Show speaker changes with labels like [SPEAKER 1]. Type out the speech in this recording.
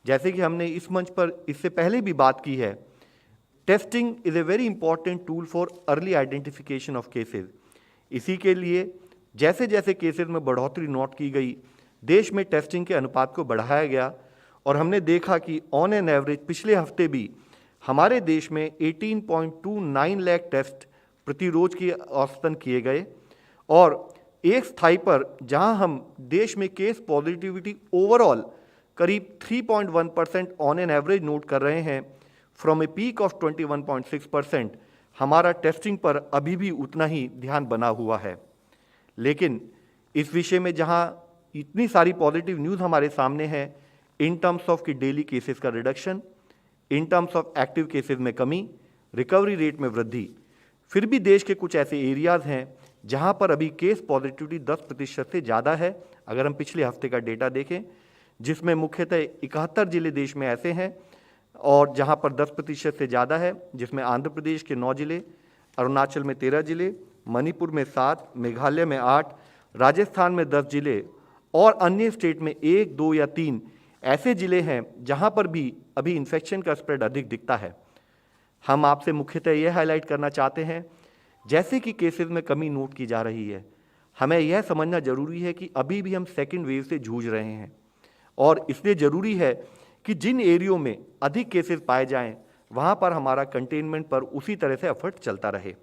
[SPEAKER 1] जैसे कि हमने इस मंच पर इससे पहले भी बात की है, testing is a very important tool for early identification of cases. इसी के लिए जैसे जैसे केसेस में बढ़ोतरी नोट की गई, देश में टेस्टिंग के अनुपात को बढ़ाया गया और हमने देखा कि ऑन एन एवरेज पिछले हफ्ते भी हमारे देश में 18.29 लाख टेस्ट प्रति रोज की औसतन किए गए और एक स्थाई पर जहां हम देश में केस पॉजिटिविटी ओवरऑल करीब 3.1% ऑन एन एवरेज नोट कर रहे हैं, फ्रॉम ए पीक ऑफ 21.6%, हमारा टेस्टिंग पर अभी भी उतना ही ध्यान बना हुआ है। लेकिन इस विषय में जहां इतनी सारी पॉजिटिव न्यूज़ हमारे सामने है, इन टर्म्स ऑफ कि डेली केसेस का reduction, in terms of active cases में कमी, रिकवरी रेट में वृद्धि, फिर भी देश के कुछ ऐसे एरियाज हैं जहां पर अभी केस पॉजिटिविटी 10% से ज़्यादा है। अगर हम पिछले हफ्ते का डेटा देखें, जिसमें मुख्यतः 71 जिले देश में ऐसे हैं और जहां पर 10% से ज़्यादा है, जिसमें आंध्र प्रदेश के 9 जिले, अरुणाचल में 13 जिले, मणिपुर में 7, मेघालय में 8, राजस्थान में 10 जिले और अन्य स्टेट में 1, 2 या 3 ऐसे जिले हैं जहां पर भी अभी इन्फेक्शन का स्प्रेड अधिक दिखता है। हम आपसे मुख्यतः यह हाईलाइट करना चाहते हैं, जैसे कि केसेस में कमी नोट की जा रही है, हमें यह समझना जरूरी है कि अभी भी हम सेकेंड वेव से जूझ रहे हैं और इसलिए ज़रूरी है कि जिन एरियो में अधिक केसेस पाए जाएं, वहां पर हमारा कंटेनमेंट पर उसी तरह से एफर्ट चलता रहे।